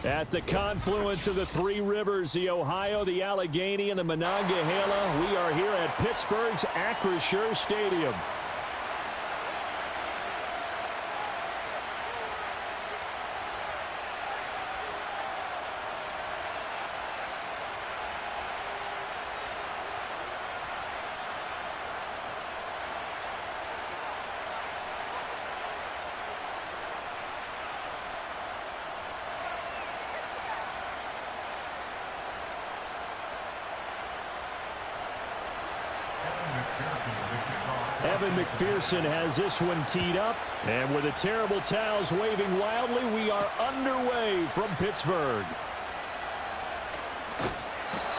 At the confluence of the three rivers, the Ohio, the Allegheny, and the Monongahela, we are here at Pittsburgh's Acrisure Stadium. Evan McPherson has this one teed up, and with the terrible towels waving wildly, we are underway from Pittsburgh.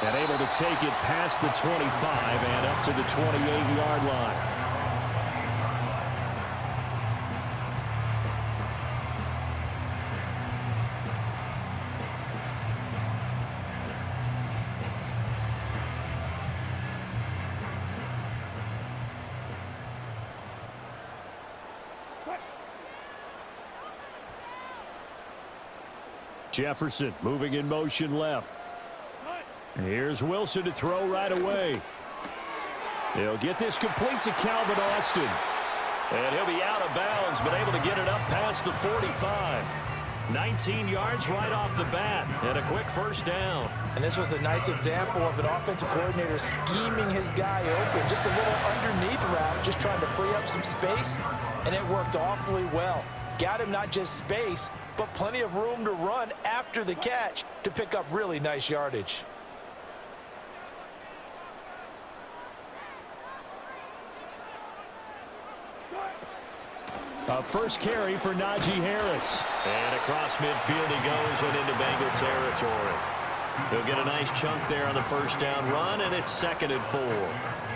And able to take it past the 25 and up to the 28-yard line. Jefferson moving in motion left. Here's Wilson to throw right away. He'll get this complete to Calvin Austin. And he'll be out of bounds, but able to get it up past the 45. 19 yards right off the bat, and a quick first down. And this was a nice example of an offensive coordinator scheming his guy open. Just a little underneath route, just trying to free up some space, and it worked awfully well. Got him not just space, but plenty of room to run after the catch to pick up really nice yardage. A first carry for Najee Harris. And across midfield he goes and into Bengal territory. He'll get a nice chunk there on the first down run, and it's 2nd and 4.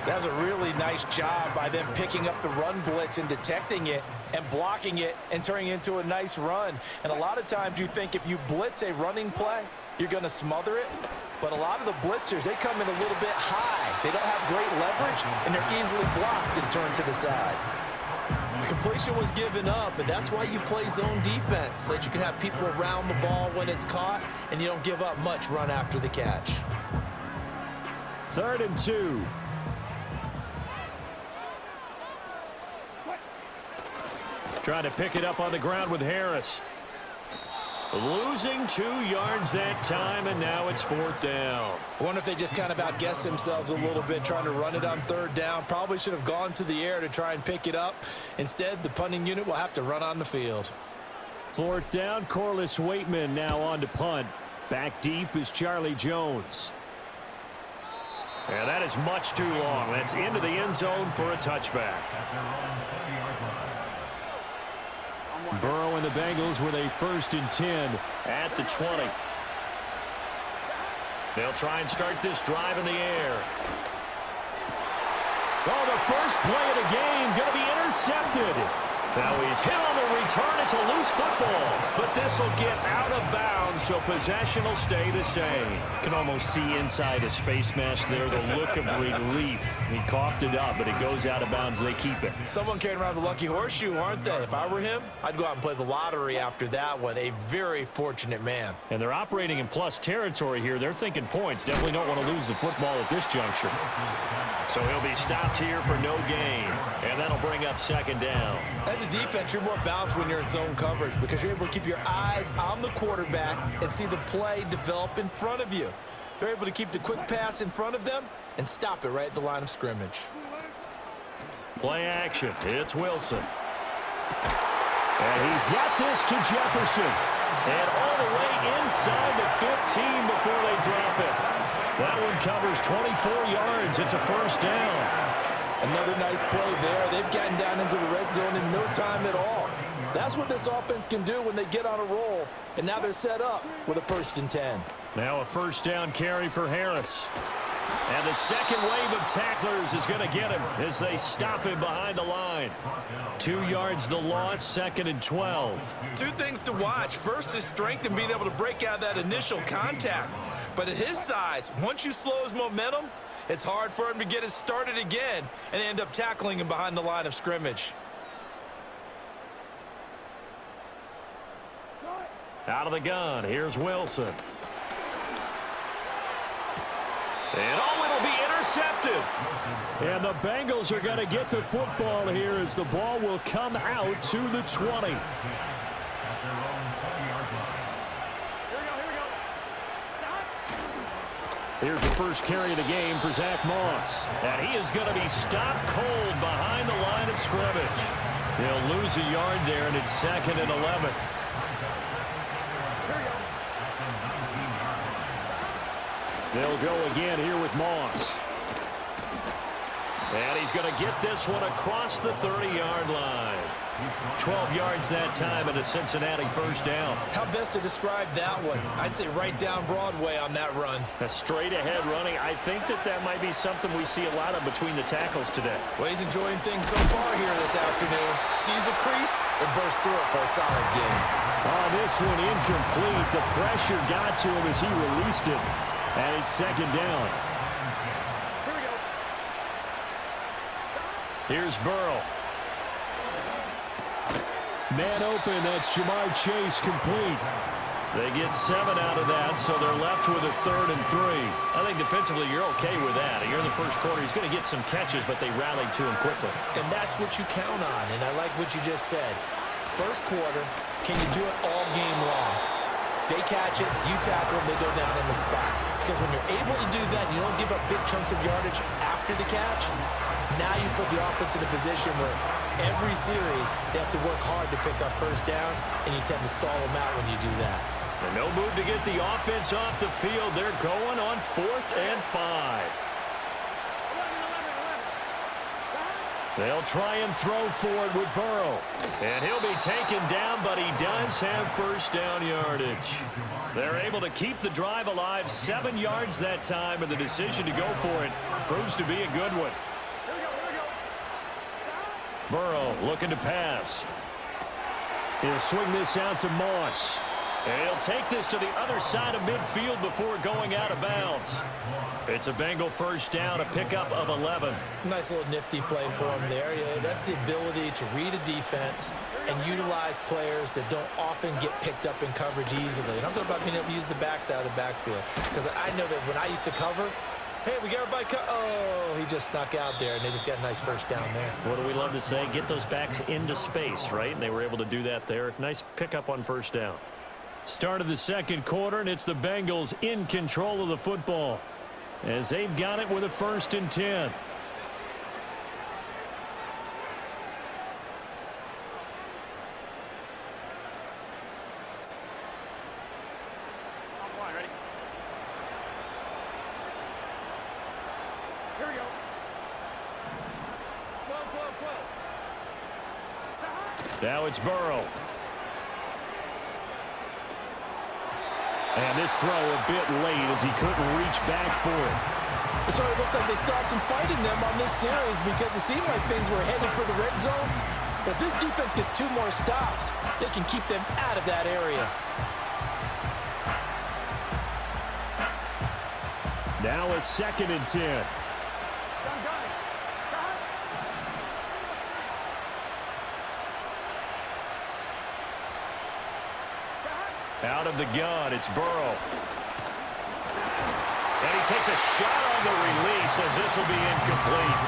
That was a really nice job by them picking up the run blitz and detecting it and blocking it and turning it into a nice run. And a lot of times you think if you blitz a running play, you're going to smother it. But a lot of the blitzers, they come in a little bit high. They don't have great leverage, and they're easily blocked and turned to the side. Completion was given up, but that's why you play zone defense, so that you can have people around the ball when it's caught, and you don't give up much run after the catch. 3rd and 2. Trying to pick it up on the ground with Harris. Losing 2 yards that time, and now it's 4th down. I wonder if they just kind of outguessed themselves a little bit trying to run it on 3rd down. Probably should have gone to the air to try and pick it up. Instead, the punting unit will have to run on the field. 4th down, Corliss Waitman now on to punt. Back deep is Charlie Jones. And that is much too long. That's into the end zone for a touchback. Burrow and the Bengals with a 1st and 10 at the 20. They'll try and start this drive in the air. Oh, the first play of the game going to be intercepted. Now he's hit on the return. It's a loose football, but this will get out of bounds, so possession will stay the same. Can almost see inside his face mask there the look of relief. He coughed it up, but it goes out of bounds. They keep it. Someone carrying around the lucky horseshoe, aren't they? If I were him, I'd go out and play the lottery after that one. A very fortunate man. And they're operating in plus territory here. They're thinking points. Definitely don't want to lose the football at this juncture. So he'll be stopped here for no gain, and that'll bring up 2nd down. As a defense, you're more balanced when you're in zone coverage because you're able to keep your eyes on the quarterback and see the play develop in front of you. They're able to keep the quick pass in front of them and stop it right at the line of scrimmage. Play action. It's Wilson. And he's got this to Jefferson. And all the way inside the 15 before they drop it. That one covers 24 yards. It's a 1st down. Another nice play there. They've gotten down into the red zone in no time at all. That's what this offense can do when they get on a roll. And now they're set up with a 1st and 10. Now a 1st down carry for Harris. And the second wave of tacklers is going to get him as they stop him behind the line. 2 yards the loss, 2nd and 12. 2 things to watch. First is strength and being able to break out that initial contact. But at his size, once you slow his momentum, it's hard for him to get it started again and end up tackling him behind the line of scrimmage. Out of the gun, here's Wilson. And it'll be intercepted. And the Bengals are going to get the football here as the ball will come out to the 20. Here's the first carry of the game for Zach Moss. And he is going to be stopped cold behind the line of scrimmage. He'll lose a yard there, and it's 2nd and 11. They'll go again here with Moss. And he's going to get this one across the 30-yard line. 12 yards that time and a Cincinnati first down. How best to describe that one? I'd say right down Broadway on that run. A straight-ahead running. I think that might be something we see a lot of between the tackles today. Well, he's enjoying things so far here this afternoon. Sees a crease and bursts through it for a solid gain. Oh, this one incomplete. The pressure got to him as he released it. And it's 2nd down. Here we go. Here's Burrow. Man open, that's Jamar Chase complete. They get 7 out of that, so they're left with a 3rd and 3. I think defensively you're okay with that. Here in the first quarter, he's going to get some catches, but they rallied to him quickly. And that's what you count on, and I like what you just said. First quarter, can you do it all game long? They catch it, you tackle them, they go down on the spot. Because when you're able to do that, you don't give up big chunks of yardage after the catch, now you put the offense in a position where every series they have to work hard to pick up first downs, and you tend to stall them out when you do that. And no move to get the offense off the field. They're going on 4th and 5. They'll try and throw for it with Burrow. And he'll be taken down, but he does have first down yardage. They're able to keep the drive alive, 7 yards that time, and the decision to go for it proves to be a good one. Burrow looking to pass. He'll swing this out to Moss. And he'll take this to the other side of midfield before going out of bounds. It's a Bengal first down, a pickup of 11. Nice little nifty play for him there. Yeah, that's the ability to read a defense and utilize players that don't often get picked up in coverage easily. And I'm talking about being able to use the backs out of the backfield. Because I know that when I used to cover, hey, we got everybody oh, he just snuck out there, and they just got a nice first down there. What do we love to say? Get those backs into space, right? And they were able to do that there. Nice pickup on first down. Start of the second quarter, and it's the Bengals in control of the football as they've got it with a 1st and 10. Ready? Here we go. Now it's Burrow. And this throw a bit late as he couldn't reach back for it. So it looks like they still have some fight in them on this series because it seemed like things were headed for the red zone. But this defense gets 2 more stops. They can keep them out of that area. Now a 2nd and 10. Out of the gun, it's Burrow. And he takes a shot on the release as this will be incomplete.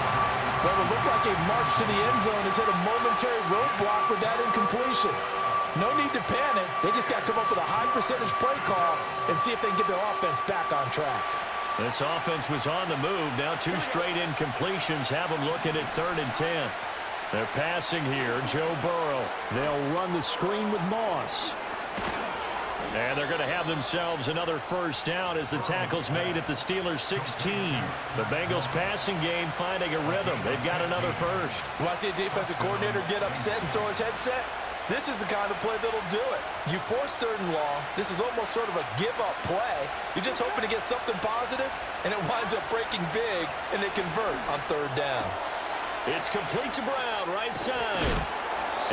Well, it looked like a march to the end zone has hit a momentary roadblock with that incompletion. No need to panic. They just got to come up with a high percentage play call and see if they can get their offense back on track. This offense was on the move. Now 2 straight incompletions have them looking at 3rd and 10. They're passing here, Joe Burrow. They'll run the screen with Moss. And they're going to have themselves another first down as the tackle's made at the Steelers' 16. The Bengals passing game finding a rhythm. They've got another first. When I see a defensive coordinator get upset and throw his headset, this is the kind of play that'll do it. You force 3rd and long. This is almost sort of a give-up play. You're just hoping to get something positive, and it winds up breaking big, and they convert on 3rd down. It's complete to Brown, right side.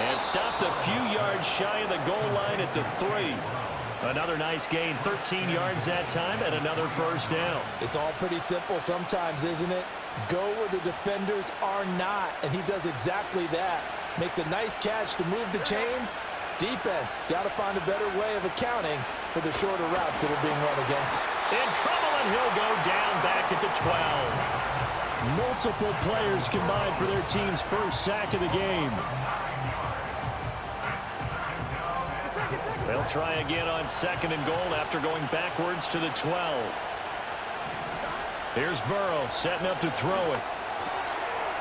And stopped a few yards shy of the goal line at the 3. Another nice gain, 13 yards that time, and another first down. It's all pretty simple sometimes, isn't it? Go where the defenders are not, and he does exactly that. Makes a nice catch to move the chains, Defense, got to find a better way of accounting for the shorter routes that are being run against. In trouble, and he'll go down back at the 12. Multiple players combined for their team's first sack of the game. They'll try again on 2nd and goal after going backwards to the 12. Here's Burrow setting up to throw it.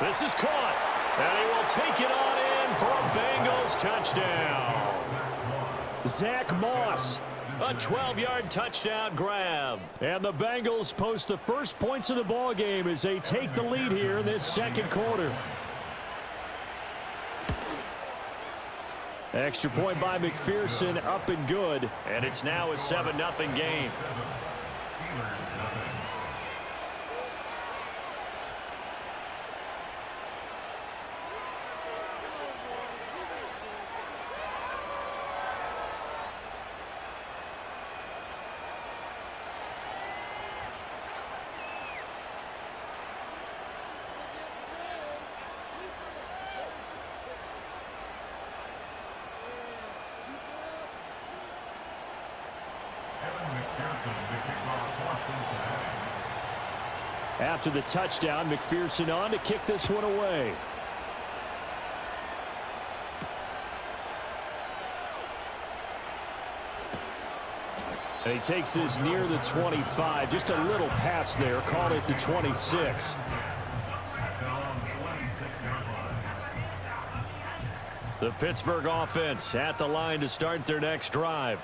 This is caught, and he will take it on in for a Bengals touchdown. Zach Moss. A 12-yard touchdown grab. And the Bengals post the first points of the ball game as they take the lead here in this second quarter. Extra point by McPherson, up and good. And it's now a 7-0 game. After the touchdown, McPherson on to kick this one away. And he takes this near the 25. Just a little pass there. Call it the 26. The Pittsburgh offense at the line to start their next drive.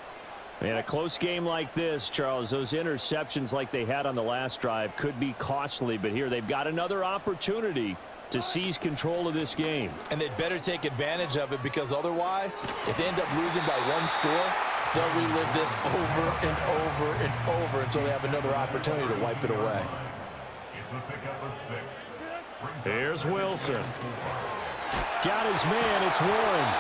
In a close game like this, Charles, those interceptions like they had on the last drive could be costly. But here they've got another opportunity to seize control of this game. And they'd better take advantage of it, because otherwise, if they end up losing by one score, they'll relive this over and over and over until they have another opportunity to wipe it away. Here's Wilson. Got his man. It's Warren.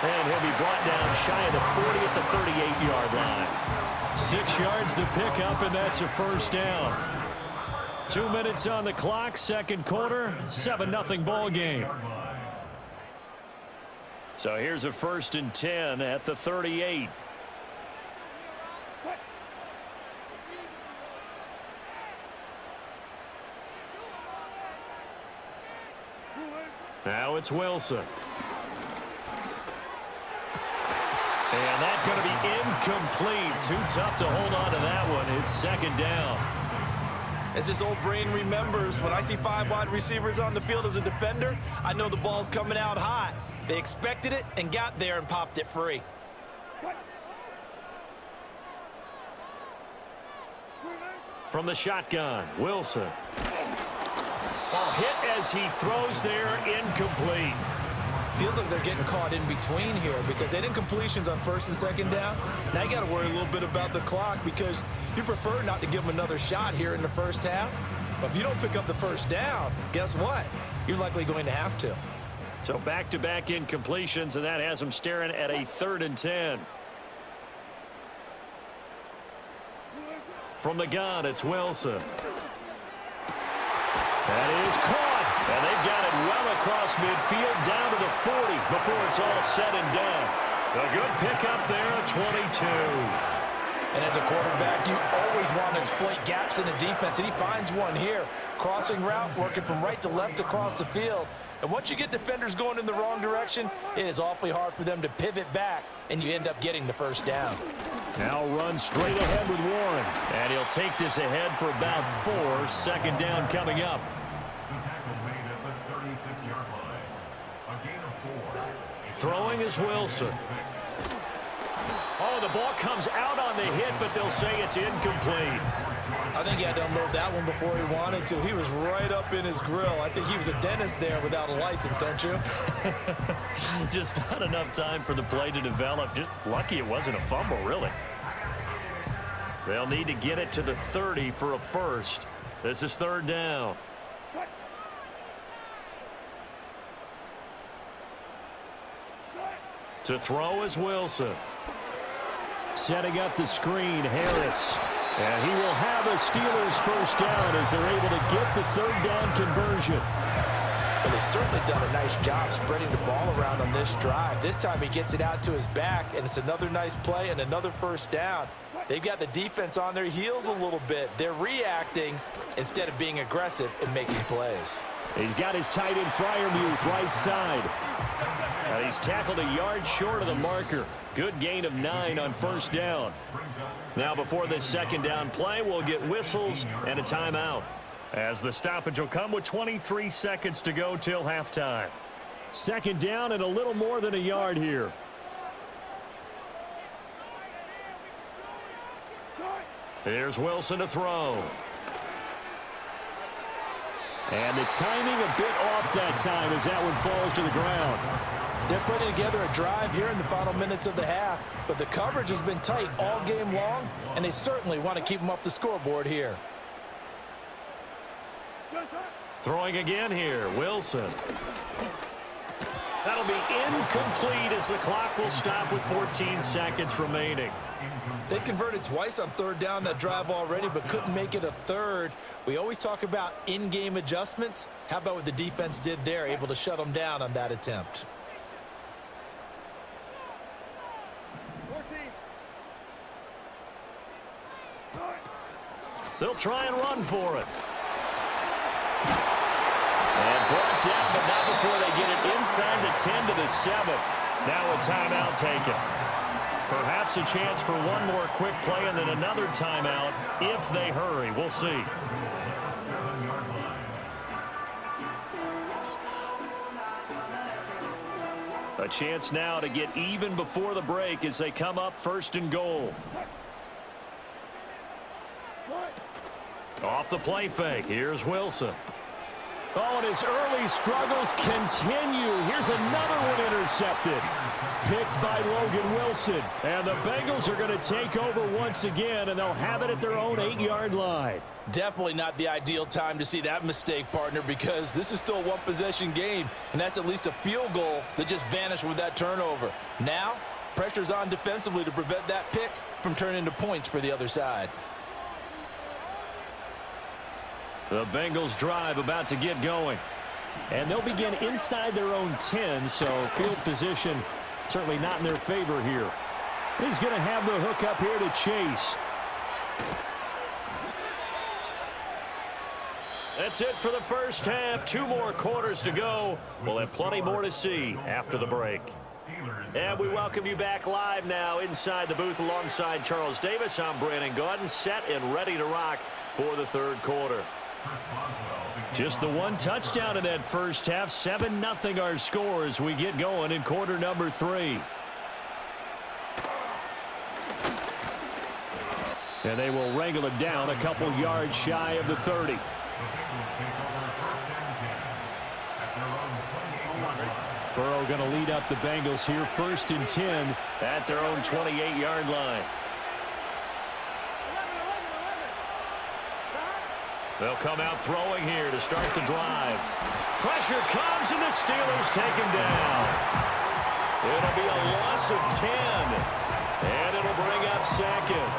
And he'll be brought down shy of the 40 at the 38-yard line. 6 yards the pickup, and that's a first down. 2 minutes on the clock, second quarter, 7-0 ball game. So here's a 1st and 10 at the 38. Now it's Wilson. And that's going to be incomplete. Too tough to hold on to that one. It's 2nd down. As his old brain remembers, when I see 5 wide receivers on the field as a defender, I know the ball's coming out hot. They expected it and got there and popped it free. From the shotgun, Wilson. Ball hit as he throws there, incomplete. Feels like they're getting caught in between here, because they didn't completions on 1st and 2nd down. Now you got to worry a little bit about the clock, because you prefer not to give them another shot here in the first half. But if you don't pick up the first down, guess what? You're likely going to have to. So back-to-back incompletions, and that has them staring at a 3rd and 10. From the gun, it's Wilson. That is caught. And they've got it well across midfield, down to the 40 before it's all said and done. A good pickup there, 22. And as a quarterback, you always want to exploit gaps in the defense, and he finds one here. Crossing route, working from right to left across the field. And once you get defenders going in the wrong direction, it is awfully hard for them to pivot back, and you end up getting the first down. Now run straight ahead with Warren. And he'll take this ahead for about 4. 2nd down coming up. Throwing is Wilson. Oh, the ball comes out on the hit, but they'll say it's incomplete. I think he had to unload that one before he wanted to. He was right up in his grill. I think he was a dentist there without a license, don't you? Just not enough time for the play to develop. Just lucky it wasn't a fumble, really. They'll need to get it to the 30 for a first. This is 3rd down. To throw is Wilson. Setting up the screen, Harris. And he will have a Steelers first down as they're able to get the 3rd down conversion. Well, they've certainly done a nice job spreading the ball around on this drive. This time he gets it out to his back, and it's another nice play and another first down. They've got the defense on their heels a little bit. They're reacting instead of being aggressive and making plays. He's got his tight end Freiermuth right side. And he's tackled a yard short of the marker. Good gain of 9 on first down. Now before this second down play, we'll get whistles and a timeout, as the stoppage will come with 23 seconds to go till halftime. Second down and a little more than a yard here. Here's Wilson to throw. And the timing a bit off that time as that one falls to the ground. They're putting together a drive here in the final minutes of the half, but the coverage has been tight all game long, and they certainly want to keep them up the scoreboard here. Throwing again here, Wilson. That'll be incomplete as the clock will stop with 14 seconds remaining. They converted twice on third down that drive already, but couldn't make it a third. We always talk about in-game adjustments. How about what the defense did there, able to shut them down on that attempt? They'll try and run for it. And brought down, but not before they get it inside the 10 to the 7. Now a timeout taken. Perhaps a chance for one more quick play and then another timeout if they hurry. We'll see. A chance now to get even before the break as they come up first and goal. Off the play fake. Here's Wilson. Oh, and his early struggles continue. Here's another one intercepted. Picked by Logan Wilson. And the Bengals are going to take over once again, and they'll have it at their own 8-yard line. Definitely not the ideal time to see that mistake, partner, because this is still a one-possession game, and that's at least a field goal that just vanished with that turnover. Now, pressure's on defensively to prevent that pick from turning into points for the other side. The Bengals drive about to get going. And they'll begin inside their own 10, so field position certainly not in their favor here. He's going to have the hook up here to Chase. That's it for the first half. 2 more quarters to go. We'll have plenty more to see after the break. And we welcome you back live now inside the booth alongside Charles Davis. I'm Brandon Gaudin, set and ready to rock for the third quarter. Just the one touchdown in that first half. 7-0 our score as we get going in quarter number 3. And they will wrangle it down a couple yards shy of the 30. Burrow going to lead up the Bengals here, 1st and 10 at their own 28-yard line. They'll come out throwing here to start the drive. Pressure comes, and the Steelers take him down. It'll be a loss of 10, and it'll bring up 2nd.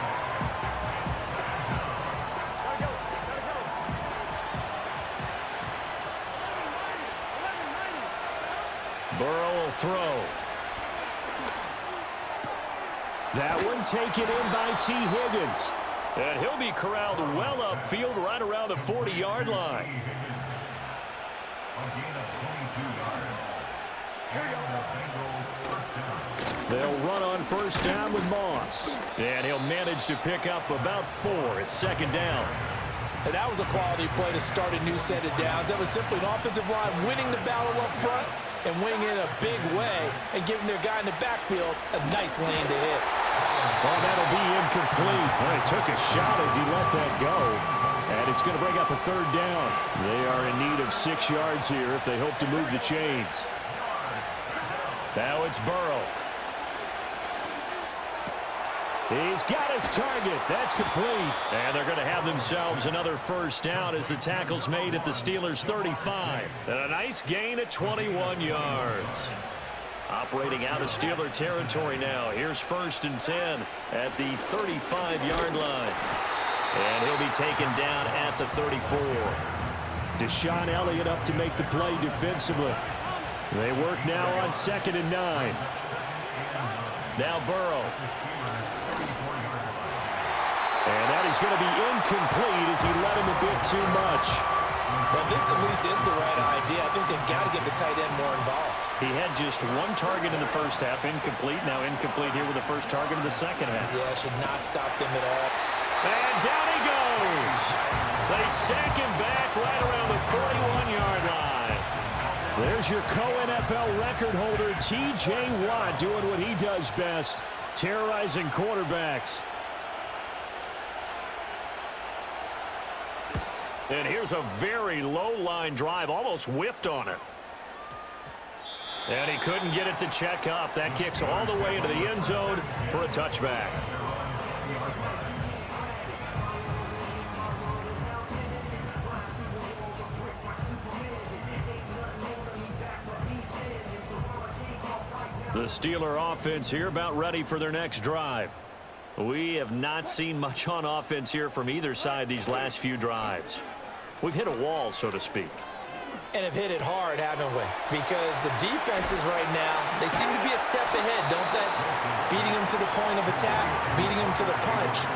Burrow will throw. That one taken in by T. Higgins. And he'll be corralled well upfield right around the 40-yard line. They'll run on first down with Moss. And he'll manage to pick up about 4 at 2nd down. And that was a quality play to start a new set of downs. That was simply an offensive line winning the battle up front and winning it a big way and giving their guy in the backfield a nice lane to hit. Oh, that'll be incomplete. Well, he took a shot as he let that go. And it's going to bring up a 3rd down. They are in need of 6 yards here if they hope to move the chains. Now it's Burrow. He's got his target. That's complete. And they're going to have themselves another first down as the tackle's made at the Steelers' 35. And a nice gain at 21 yards. Operating out of Steeler territory now. Here's 1st and 10 at the 35-yard line. And he'll be taken down at the 34. Deshaun Elliott up to make the play defensively. They work now on 2nd and 9. Now Burrow. And that is going to be incomplete as he led him a bit too much. Well, this at least is the right idea. I think they've got to get the tight end more involved. He had just one target in the first half, incomplete. Now incomplete here with the first target in the second half. Yeah, should not stop them at all. And down he goes. They sack him back right around the 41-yard line. There's your co-NFL record holder, T.J. Watt, doing what he does best, terrorizing quarterbacks. And here's a very low-line drive, almost whiffed on it. And he couldn't get it to check up. That kicks all the way into the end zone for a touchback. The Steeler offense here about ready for their next drive. We have not seen much on offense here from either side these last few drives. We've hit a wall, so to speak. And have hit it hard, haven't we? Because the defenses right now, they seem to be a step ahead, don't they? Beating them to the point of attack, beating them to the punch.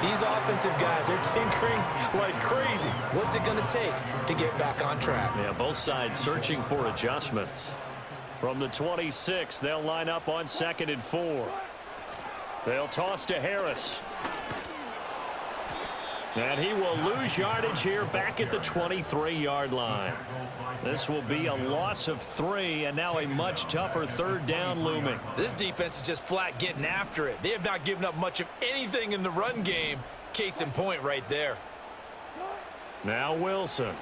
These offensive guys are tinkering like crazy. What's it going to take to get back on track? Yeah, both sides searching for adjustments. From the 26, they'll line up on 2nd and 4. They'll toss to Harris. And he will lose yardage here back at the 23-yard line. This will be a loss of 3, and now a much tougher 3rd down looming. This defense is just flat getting after it. They have not given up much of anything in the run game. Case in point right there. Now Wilson.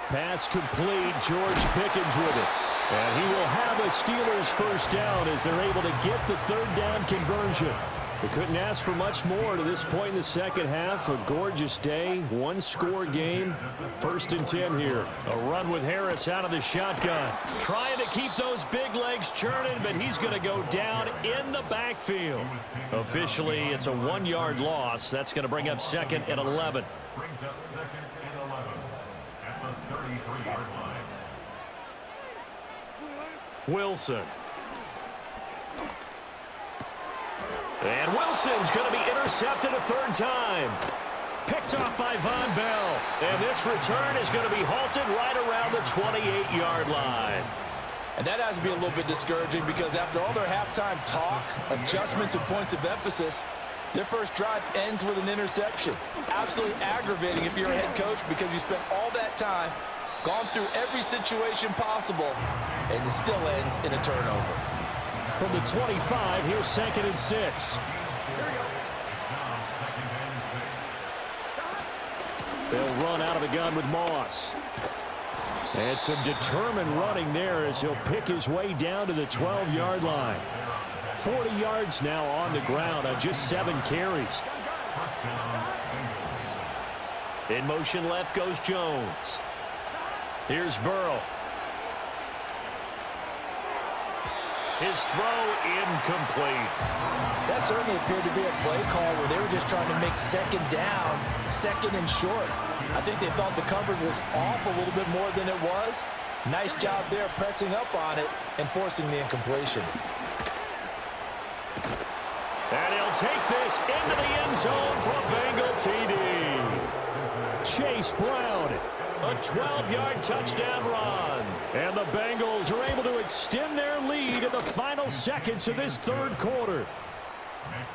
Pass complete. George Pickens with it. And he will have a Steelers first down as they're able to get the 3rd down conversion. They couldn't ask for much more to this point in the second half. A gorgeous day, one-score game. 1st and 10 here. A run with Harris out of the shotgun. Trying to keep those big legs churning, but he's going to go down in the backfield. Officially, it's a 1-yard loss. That's going to bring up 2nd and 11. Brings up 2nd and 11 at the 33-yard line. Wilson. And Wilson's going to be intercepted a 3rd time. Picked off by Von Bell. And this return is going to be halted right around the 28-yard line. And that has to be a little bit discouraging because after all their halftime talk, adjustments and points of emphasis, their first drive ends with an interception. Absolutely aggravating if you're a head coach because you spent all that time, gone through every situation possible, and it still ends in a turnover. From the 25, here's 2nd and 6. They'll run out of the gun with Moss. And some determined running there as he'll pick his way down to the 12-yard line. 40 yards now on the ground on just 7 carries. In motion left goes Jones. Here's Burrow. His throw incomplete. That certainly appeared to be a play call where they were just trying to make 2nd down, 2nd and short. I think they thought the coverage was off a little bit more than it was. Nice job there pressing up on it and forcing the incompletion. And he'll take this into the end zone for a Bengal TD. Chase Brown. A 12-yard touchdown run. And the Bengals are able to extend their lead in the final seconds of this 3rd quarter.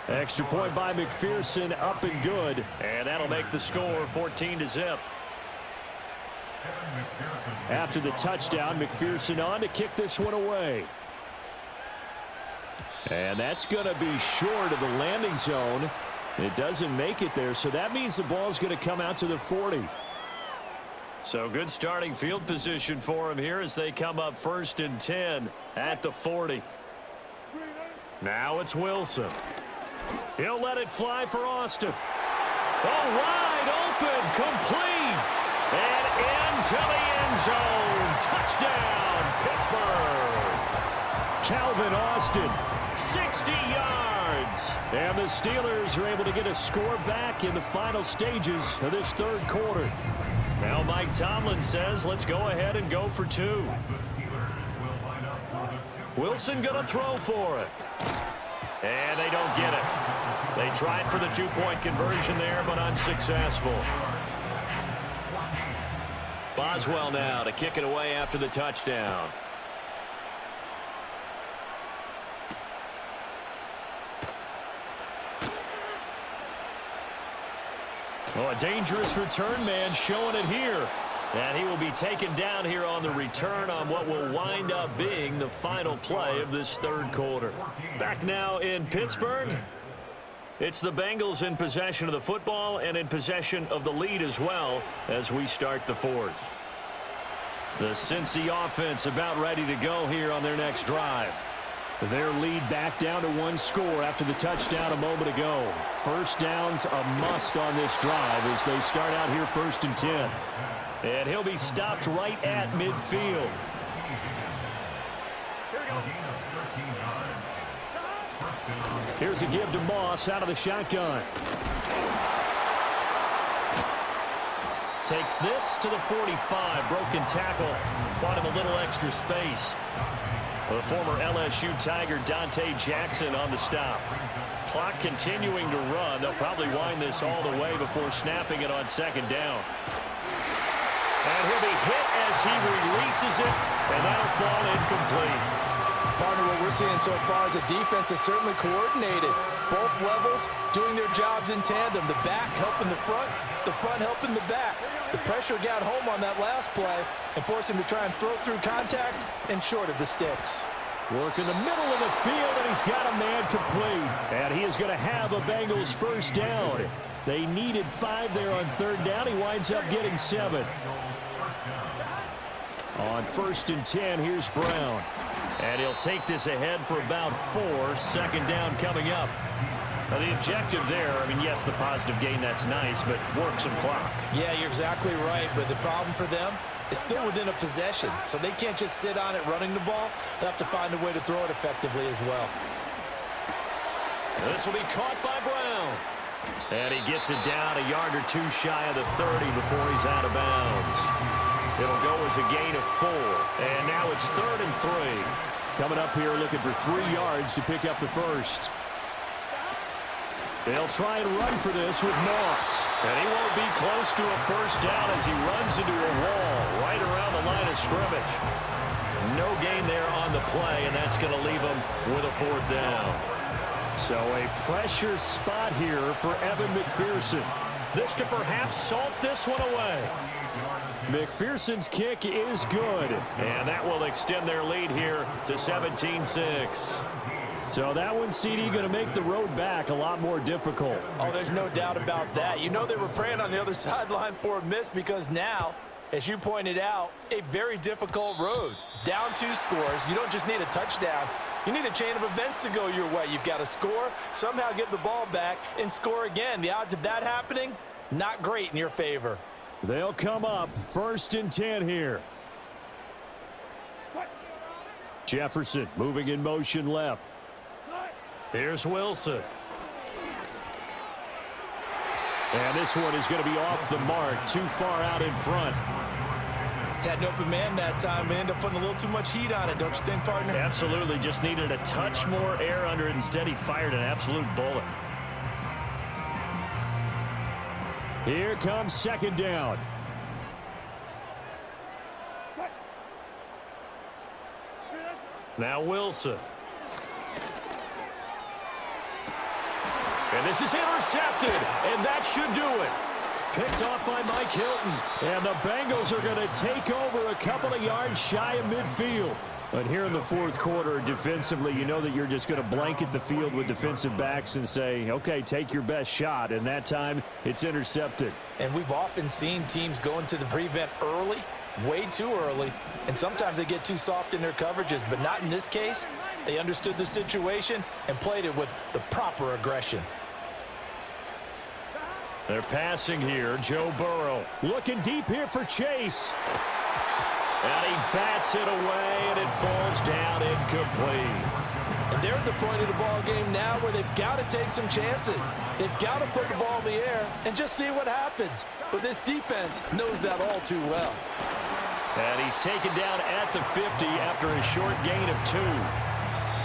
Extra point by McPherson, up and good. And that'll make the score 14-0. After the touchdown, McPherson on to kick this one away. And that's going to be short of the landing zone. It doesn't make it there, so that means the ball's going to come out to the 40. So good starting field position for him here as they come up 1st and 10 at the 40. Now it's Wilson. He'll let it fly for Austin. Oh, wide open, complete, and into the end zone. Touchdown, Pittsburgh. Calvin Austin. 60 yards. And the Steelers are able to get a score back in the final stages of this third quarter. Now Mike Tomlin says, let's go ahead and go for two. Wilson going to throw for it. And they don't get it. They tried for the two-point conversion there, but unsuccessful. Boswell now to kick it away after the touchdown. Oh, a dangerous return man showing it here. And he will be taken down here on the return on what will wind up being the final play of this third quarter. Back now in Pittsburgh. It's the Bengals in possession of the football and in possession of the lead as well as we start the fourth. The Cincy offense about ready to go here on their next drive. Their lead back down to one score after the touchdown a moment ago. First down's a must on this drive as they start out here 1st and 10. And he'll be stopped right at midfield. Here's a give to Moss out of the shotgun. Takes this to the 45. Broken tackle. Bought him a little extra space. The former LSU Tiger Dante Jackson on the stop. Clock continuing to run. They'll probably wind this all the way before snapping it on 2nd down. And he'll be hit as he releases it, and that'll fall incomplete. Partner, what we're seeing so far is the defense is certainly coordinated. Both levels doing their jobs in tandem. The back helping the front helping the back. The pressure got home on that last play and forced him to try and throw through contact and short of the sticks. Work in the middle of the field, and he's got a man complete. And he is going to have a Bengals first down. They needed 5 there on 3rd down. He winds up getting 7. On 1st and 10, here's Brown. And he'll take this ahead for about 4. 2nd down coming up. Now the objective there, I mean, yes, the positive gain, that's nice, but work some clock. Yeah, you're exactly right, but the problem for them is still within a possession, so they can't just sit on it running the ball. They'll have to find a way to throw it effectively as well. This will be caught by Brown. And he gets it down a yard or 2 shy of the 30 before he's out of bounds. It'll go as a gain of 4. And now it's 3rd and 3. Coming up here looking for 3 yards to pick up the first. They'll try and run for this with Moss. And he won't be close to a first down as he runs into a wall right around the line of scrimmage. No gain there on the play, and that's going to leave him with a 4th down. So a pressure spot here for Evan McPherson. This to perhaps salt this one away. McPherson's kick is good. And that will extend their lead here to 17-6. So that one, CD, going to make the road back a lot more difficult. Oh, there's no doubt about that. You know they were praying on the other sideline for a miss because now, as you pointed out, a very difficult road. Down 2 scores. You don't just need a touchdown. You need a chain of events to go your way. You've got to score, somehow get the ball back, and score again. The odds of that happening, not great in your favor. They'll come up 1st and 10 here. Jefferson moving in motion left. Here's Wilson. And this one is going to be off the mark, too far out in front. Had an open man that time and ended up putting a little too much heat on it, don't you think, partner? Absolutely. Just needed a touch more air under it. Instead, he fired an absolute bullet. Here comes 2nd down. Now Wilson. And this is intercepted, and that should do it. Picked off by Mike Hilton. And the Bengals are going to take over a couple of yards shy of midfield. But here in the 4th quarter, defensively, you know that you're just going to blanket the field with defensive backs and say, okay, take your best shot. And that time, it's intercepted. And we've often seen teams go into the prevent early, way too early, and sometimes they get too soft in their coverages, but not in this case. They understood the situation and played it with the proper aggression. They're passing here. Joe Burrow looking deep here for Chase. And he bats it away, and it falls down incomplete. And they're at the point of the ball game now where they've got to take some chances. They've got to put the ball in the air and just see what happens. But this defense knows that all too well. And he's taken down at the 50 after a short gain of 2.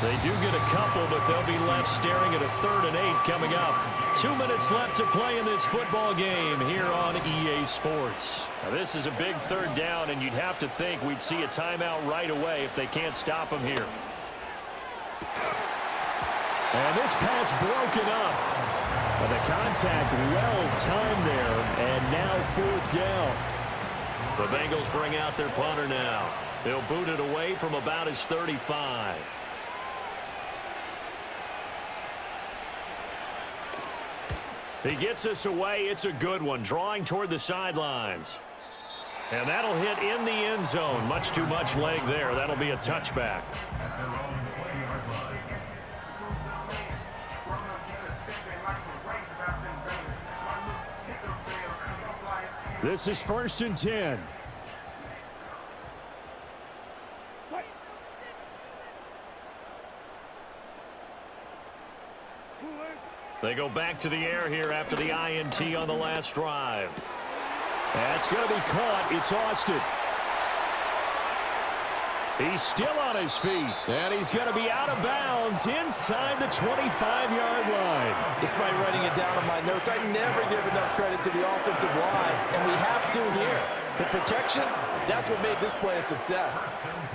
They do get a couple, but they'll be left staring at a 3rd and 8 coming up. 2 minutes left to play in this football game here on EA Sports. Now, this is a big 3rd down, and you'd have to think we'd see a timeout right away if they can't stop him here. And this pass broken up. And the contact well timed there, and now 4th down. The Bengals bring out their punter now. They'll boot it away from about his 35. He gets us away. It's a good one, drawing toward the sidelines. And that'll hit in the end zone. Much too much leg there. That'll be a touchback. This is 1st and 10. They go back to the air here after the INT on the last drive. That's going to be caught. It's Austin. He's still on his feet, and he's going to be out of bounds inside the 25-yard line. Despite writing it down on my notes, I never give enough credit to the offensive line, and we have to here. The protection, that's what made this play a success.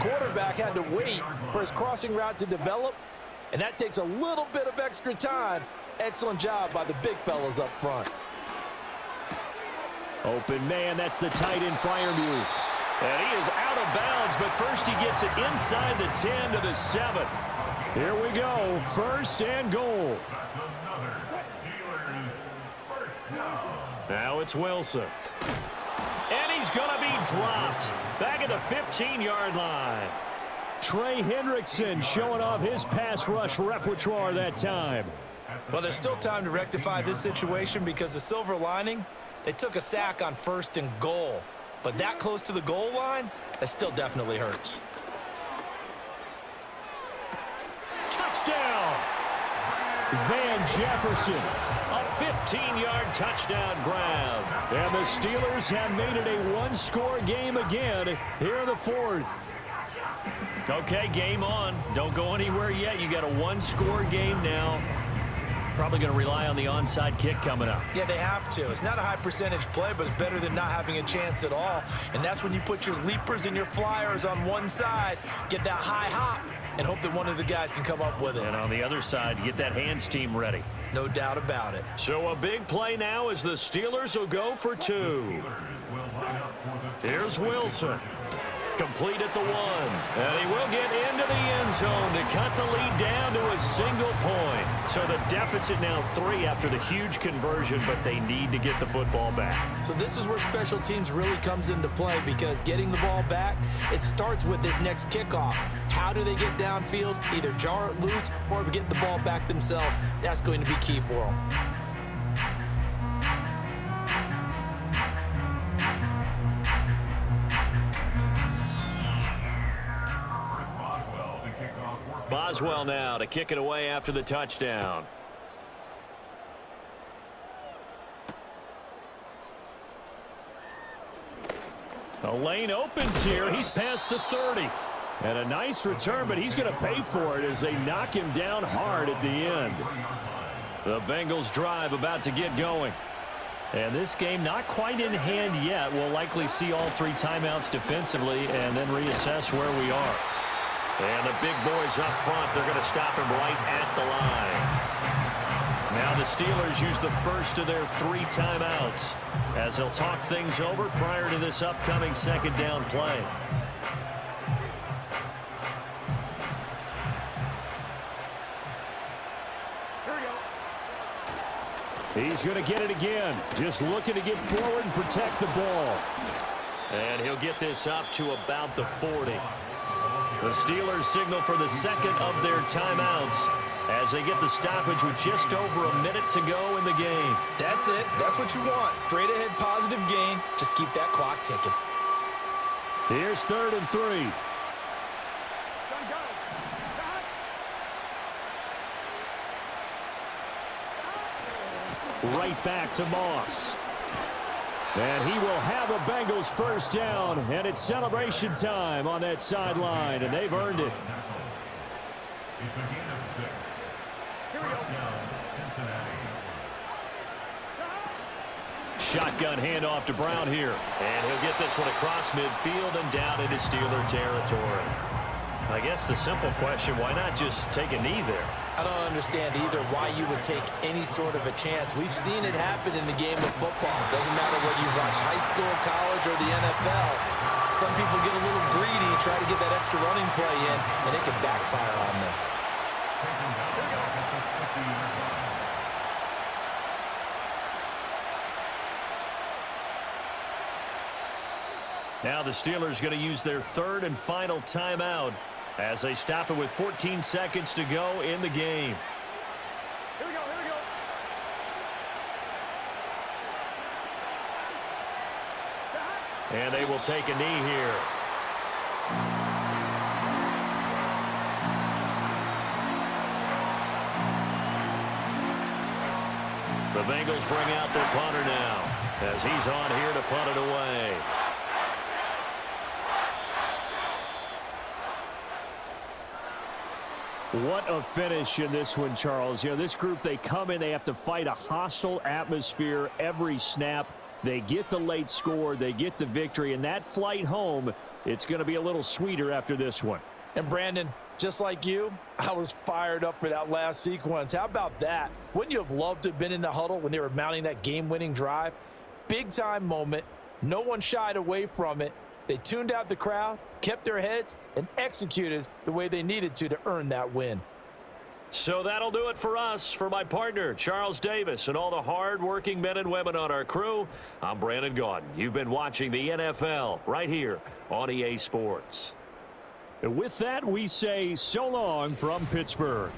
Quarterback had to wait for his crossing route to develop, and that takes a little bit of extra time. Excellent job by the big fellas up front. Open man, that's the tight end Freiermuth. And he is out of bounds, but first he gets it inside the 10 to the 7. Here we go, 1st and goal. Now it's Wilson. And he's going to be dropped back at the 15-yard line. Trey Hendrickson showing off his pass rush repertoire that time. Well, there's still time to rectify this situation because the silver lining, they took a sack on 1st and goal. But that close to the goal line, that still definitely hurts. Touchdown! Van Jefferson. A 15-yard touchdown grab. And the Steelers have made it a one-score game again here in the 4th. Okay, game on. Don't go anywhere yet. You got a one-score game now. Probably going to rely on the onside kick coming up. Yeah, they have to. It's not a high percentage play, but it's better than not having a chance at all. And that's when you put your leapers and your flyers on one side, get that high hop, and hope that one of the guys can come up with it. And on the other side, you get that hands team ready. No doubt about it. So a big play now as the Steelers will go for 2. Here's Wilson. Complete at the 1. And he will get into the end zone to cut the lead down to a single point. So the deficit now 3 after the huge conversion, but they need to get the football back. So this is where special teams really comes into play because getting the ball back, it starts with this next kickoff. How do they get downfield? Either jar it loose or get the ball back themselves. That's going to be key for them. Boswell now to kick it away after the touchdown. The lane opens here. He's past the 30. And a nice return, but he's going to pay for it as they knock him down hard at the end. The Bengals drive about to get going. And this game not quite in hand yet. We'll likely see all 3 timeouts defensively and then reassess where we are. And the big boys up front, they're going to stop him right at the line. Now the Steelers use the first of their 3 timeouts as they'll talk things over prior to this upcoming 2nd down play. He's going to get it again. Just looking to get forward and protect the ball. And he'll get this up to about the 40. The Steelers signal for the 2nd of their timeouts as they get the stoppage with just over a minute to go in the game. That's it. That's what you want. Straight ahead positive gain. Just keep that clock ticking. Here's 3rd and 3. Right back to Moss. And he will have a Bengals first down, and it's celebration time on that sideline, and they've earned it. It's a gain of 6. First down, Cincinnati. Shotgun handoff to Brown here. And he'll get this one across midfield and down into Steeler territory. I guess the simple question, why not just take a knee there? I don't understand either why you would take any sort of a chance. We've seen it happen in the game of football. Doesn't matter whether you watch high school, college, or the NFL. Some people get a little greedy, try to get that extra running play in, and it can backfire on them. Now the Steelers going to use their 3rd and final timeout as they stop it with 14 seconds to go in the game. Here we go. And they will take a knee here. The Bengals bring out their punter now as he's on here to punt it away. What a finish in this one, Charles. You know, this group, they come in, they have to fight a hostile atmosphere every snap. They get the late score, they get the victory, and that flight home, it's going to be a little sweeter after this one. And Brandon, just like you, I was fired up for that last sequence. How about that? Wouldn't you have loved to have been in the huddle when they were mounting that game-winning drive? Big-time moment. No one shied away from it. They tuned out the crowd, kept their heads, and executed the way they needed to earn that win. So that'll do it for us. For my partner, Charles Davis, and all the hard-working men and women on our crew, I'm Brandon Gaudin. You've been watching the NFL right here on EA Sports. And with that, we say so long from Pittsburgh.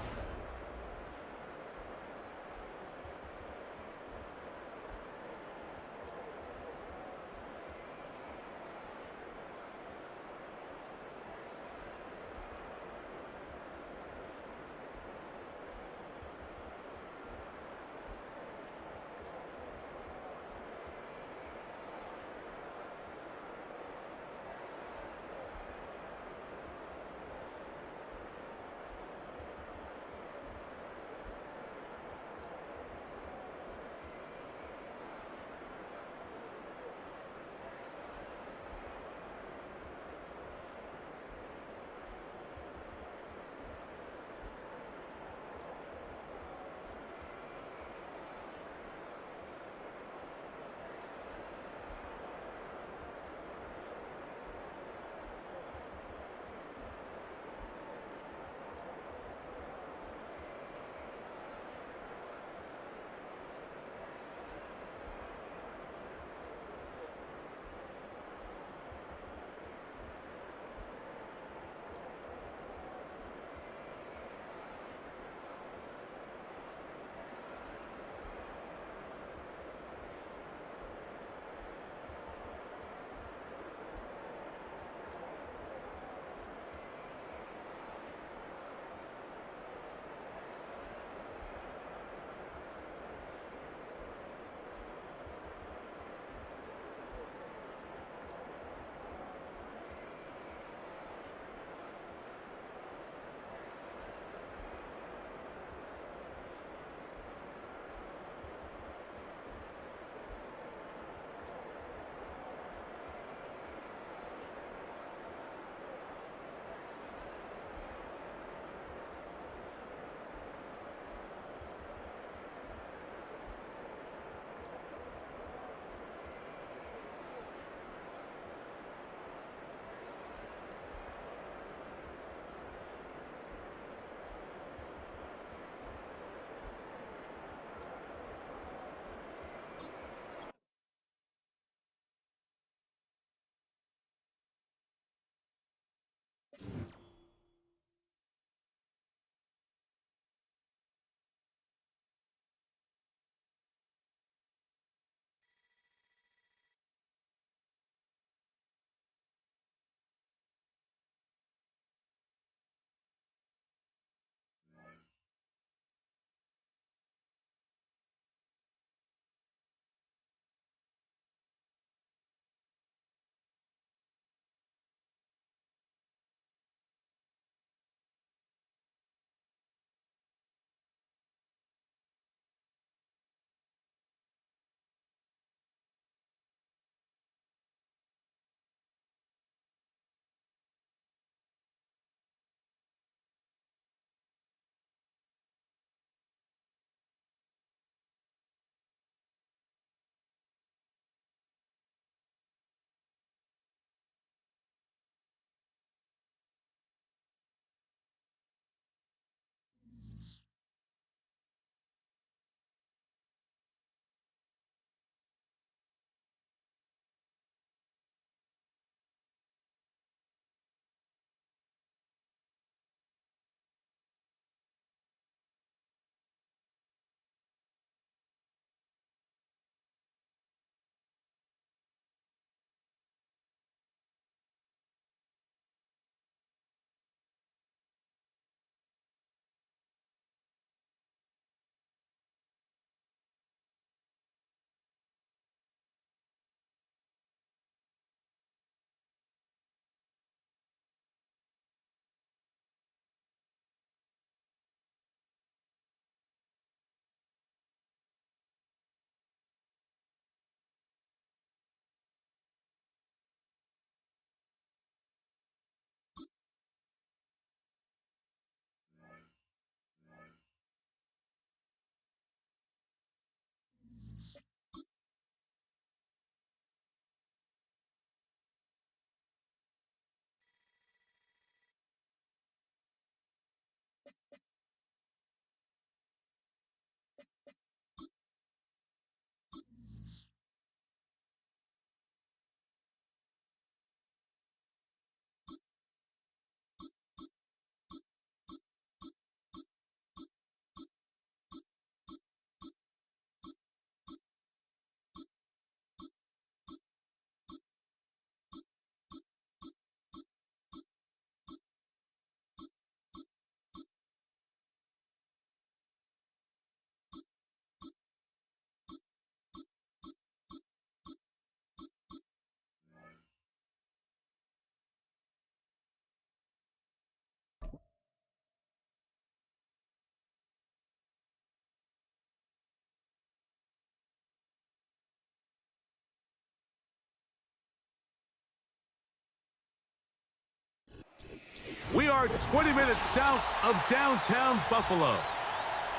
are 20 minutes south of downtown Buffalo.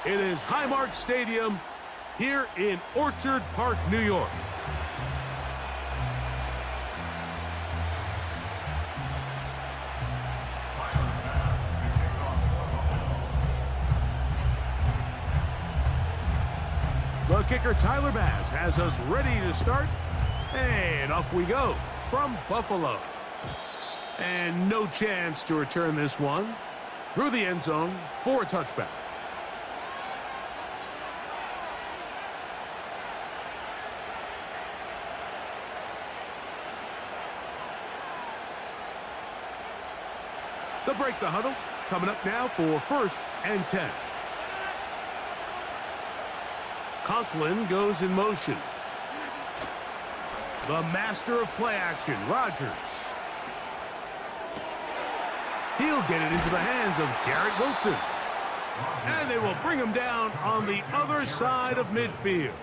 It is Highmark Stadium here in Orchard Park, New York. The kicker, Tyler Bass, has us ready to start. And off we go from Buffalo. And no chance to return this one through the end zone for a touchback. They'll break the huddle. Coming up now for 1st and 10. Conklin goes in motion. The master of play action, Rodgers. He'll get it into the hands of Garrett Wilson. And they will bring him down on the other side of midfield.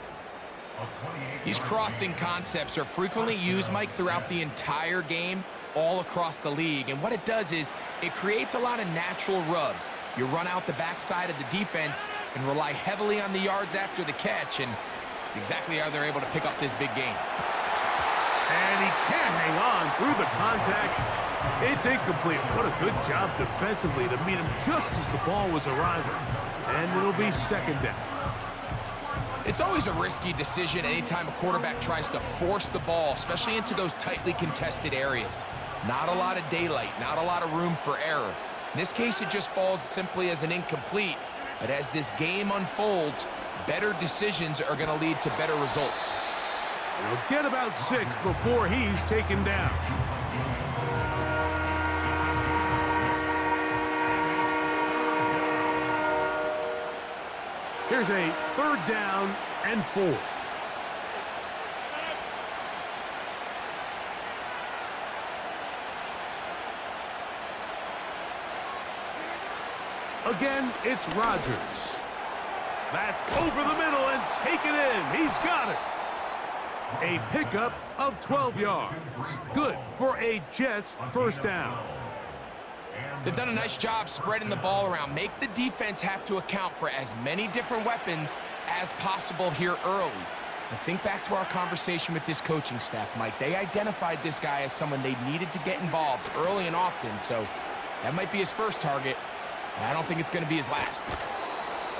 These crossing concepts are frequently used, Mike, throughout the entire game, all across the league. And what it does is it creates a lot of natural rubs. You run out the backside of the defense and rely heavily on the yards after the catch, and it's exactly how they're able to pick up this big game. And he can't hang on through the contact. It's incomplete. What a good job defensively to meet him just as the ball was arriving. And it'll be 2nd down. It's always a risky decision anytime a quarterback tries to force the ball, especially into those tightly contested areas. Not a lot of daylight, not a lot of room for error. In this case, it just falls simply as an incomplete. But as this game unfolds, better decisions are going to lead to better results. He'll get about 6 before he's taken down. Here's a 3rd down and 4. Again, it's Rodgers. That's over the middle and taken in. He's got it. A pickup of 12 yards. Good for a Jets 1st down. They've done a nice job spreading the ball around. Make the defense have to account for as many different weapons as possible here early. Now think back to our conversation with this coaching staff, Mike. They identified this guy as someone they needed to get involved early and often, so that might be his first target. I don't think it's going to be his last.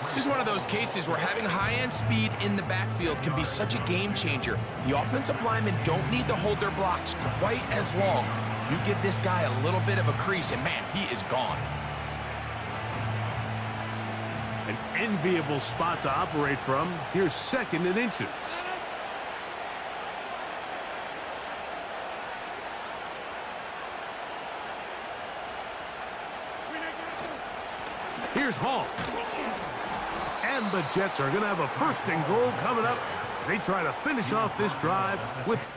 This is one of those cases where having high-end speed in the backfield can be such a game changer. The offensive linemen don't need to hold their blocks quite as long. You give this guy a little bit of a crease, and man, he is gone. An enviable spot to operate from. Here's 2nd and inches. Here's Hall. And the Jets are going to have a 1st and goal coming up. They try to finish off this drive with...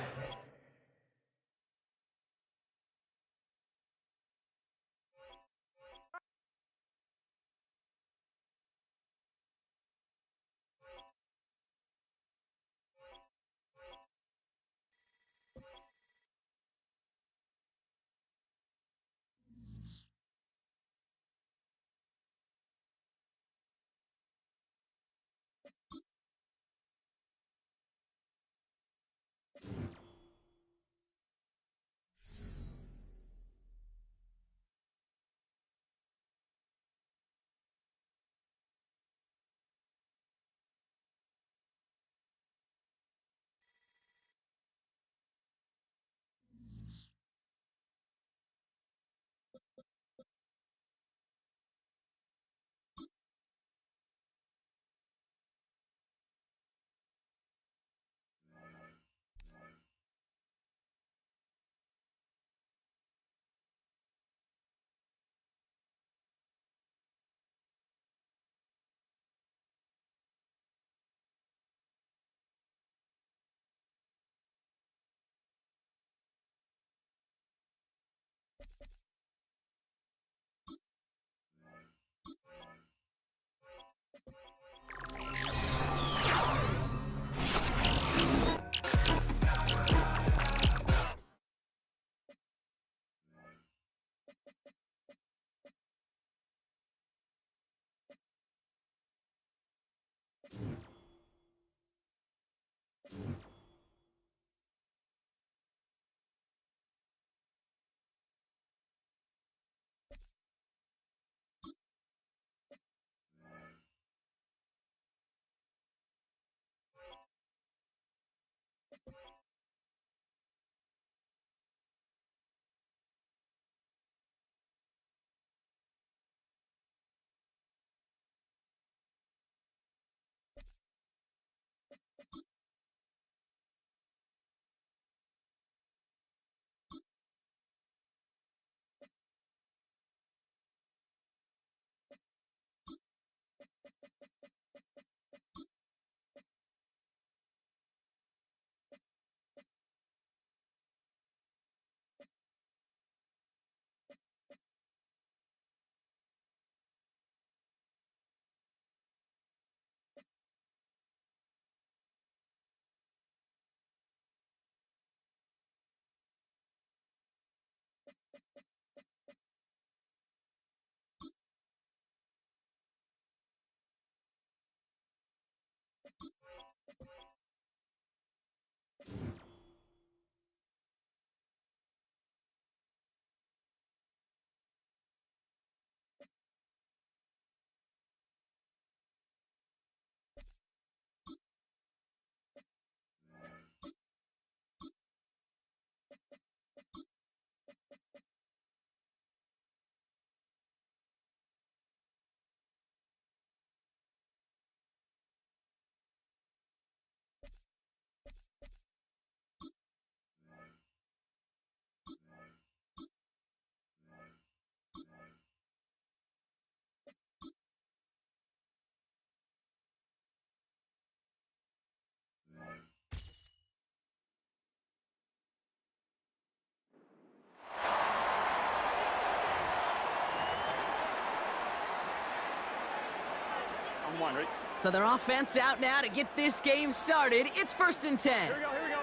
So their offense out now to get this game started. It's 1st and 10. Here we go.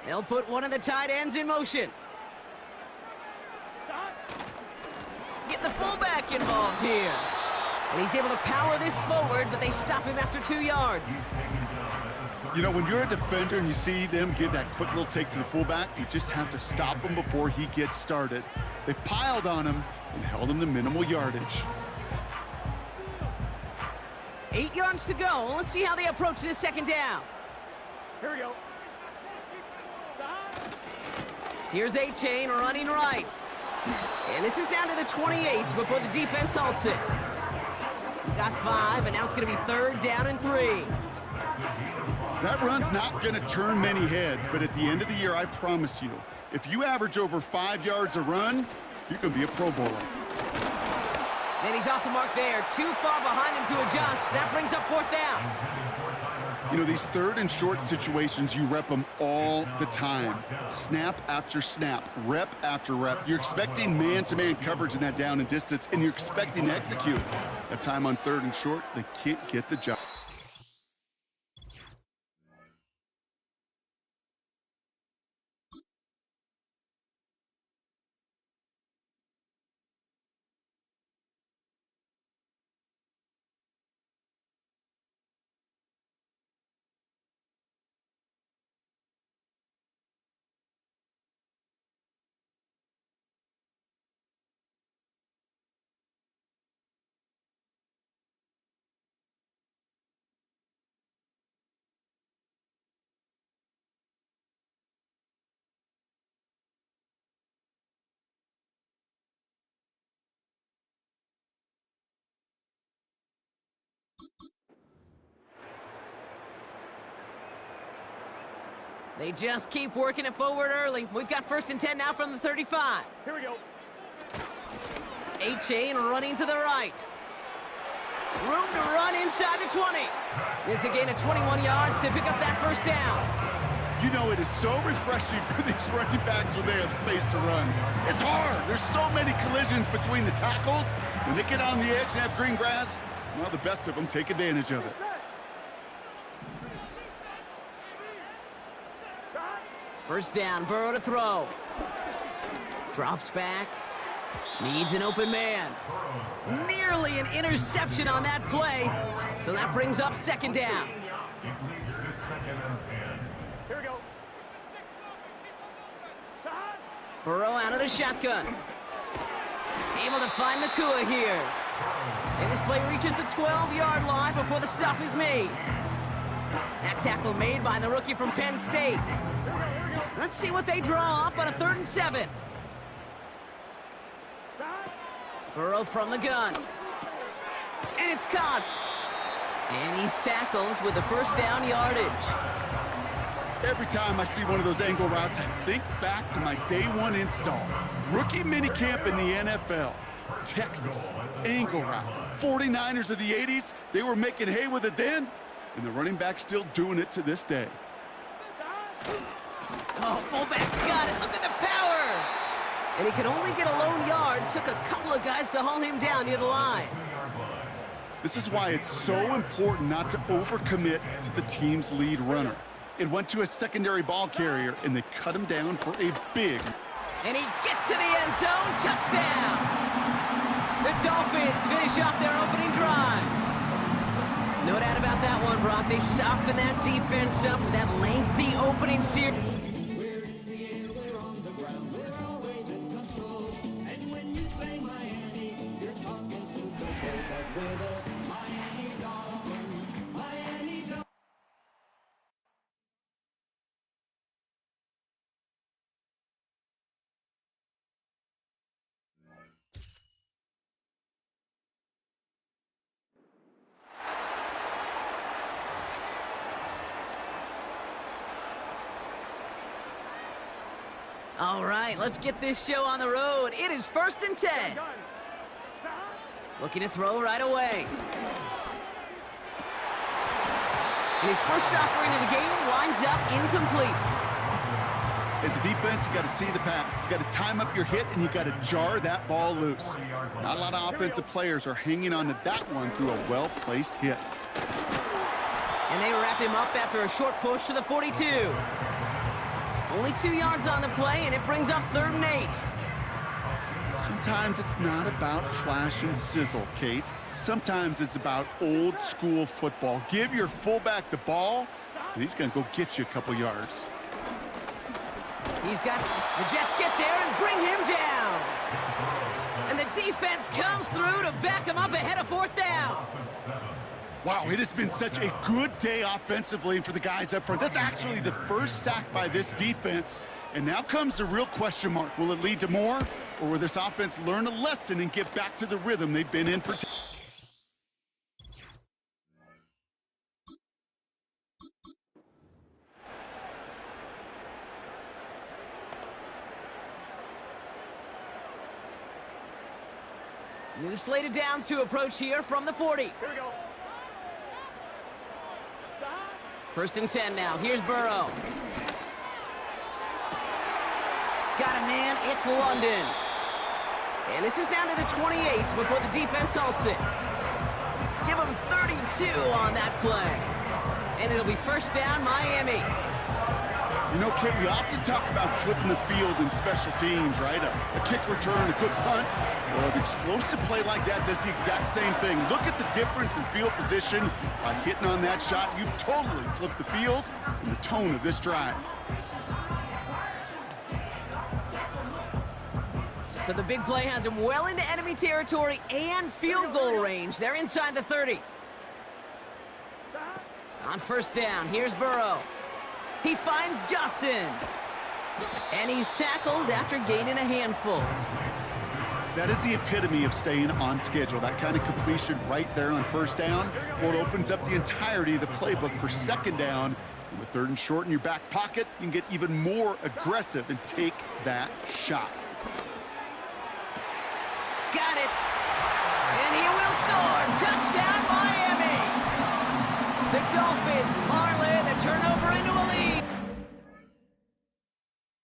They'll put one of the tight ends in motion. Get the fullback involved here. And he's able to power this forward, but they stop him after 2 yards. You know, when you're a defender and you see them give that quick little take to the fullback, you just have to stop him before he gets started. They piled on him and held him to minimal yardage. 8 yards to go. Let's see how they approach this 2nd down. Here we go. Here's A-Chain running right. And this is down to the 28 before the defense halts it. We got 5, and now it's going to be 3rd down and 3. That run's not going to turn many heads, but at the end of the year, I promise you, if you average over 5 yards a run, you're going to be a Pro Bowler. And he's off the mark there. Too far behind him to adjust. That brings up 4th down. You know, these 3rd and short situations, you rep them all the time. Snap after snap, rep after rep. You're expecting man-to-man coverage in that down and distance, and you're expecting to execute. That time on 3rd and short, they can't get the job. They just keep working it forward early. We've got 1st and 10 now from the 35. Here we go. A-Chain running to the right. Room to run inside the 20. It's a gain of 21 yards to pick up that 1st down. You know, it is so refreshing for these running backs when they have space to run. It's hard. There's so many collisions between the tackles. When they get on the edge and have green grass, well, the best of them take advantage of it. First down, Burrow to throw. Drops back. Needs an open man. Nearly an interception on that play. So that brings up 2nd down. It leads to 2nd and 10. Burrow out of the shotgun. Able to find Nakua here. And this play reaches the 12-yard line before the stop is made. That tackle made by the rookie from Penn State. Let's see what they draw up on a 3rd and 7. Burrow from the gun. And it's caught. And he's tackled with the first down yardage. Every time I see one of those angle routes, I think back to my day one install. Rookie minicamp in the NFL. Texas, angle route. 49ers of the 80s, they were making hay with it then, and the running back's still doing it to this day. Oh, fullback's got it. Look at the power. And he could only get a lone yard. Took a couple of guys to haul him down near the line. This is why it's so important not to overcommit to the team's lead runner. It went to a secondary ball carrier, and they cut him down for a big. And he gets to the end zone. Touchdown. The Dolphins finish off their opening drive. No doubt about that one, Brock. They soften that defense up with that lengthy opening series. All right, let's get this show on the road. It is 1st and 10. Looking to throw right away. And his first offering of the game winds up incomplete. As a defense, you got to see the pass. You got to time up your hit, and you got to jar that ball loose. Not a lot of offensive players are hanging on to that one through a well-placed hit. And they wrap him up after a short push to the 42. Only 2 yards on the play, and it brings up 3rd and 8. Sometimes it's not about flash and sizzle, Kate. Sometimes it's about old-school football. Give your fullback the ball, and he's going to go get you a couple yards. He's got the Jets get there and bring him down. And the defense comes through to back him up ahead of 4th down. Wow, it has been such a good day offensively for the guys up front. That's actually the first sack by this defense. And now comes the real question mark. Will it lead to more? Or will this offense learn a lesson and get back to the rhythm they've been in? New slate of downs to approach here from the 40. Here we go. 1st and 10 now. Here's Burrow. Got a man. It's London. And this is down to the 28 before the defense halts it. Give him 32 on that play. And it'll be 1st down, Miami. You know, Kate, we often talk about flipping the field in special teams, right? A kick return, a good punt. Well, an explosive play like that does the exact same thing. Look at the difference in field position. By hitting on that shot, you've totally flipped the field and the tone of this drive. So the big play has him well into enemy territory and field goal range. They're inside the 30. On 1st down, here's Burrow. He finds Johnson. And he's tackled after gaining a handful. That is the epitome of staying on schedule. That kind of completion right there on 1st down. Well, it opens up the entirety of the playbook for 2nd down. And with 3rd and short in your back pocket, you can get even more aggressive and take that shot. Got it. And he will score. Touchdown, Miami. The Dolphins parlay the turnover into a lead.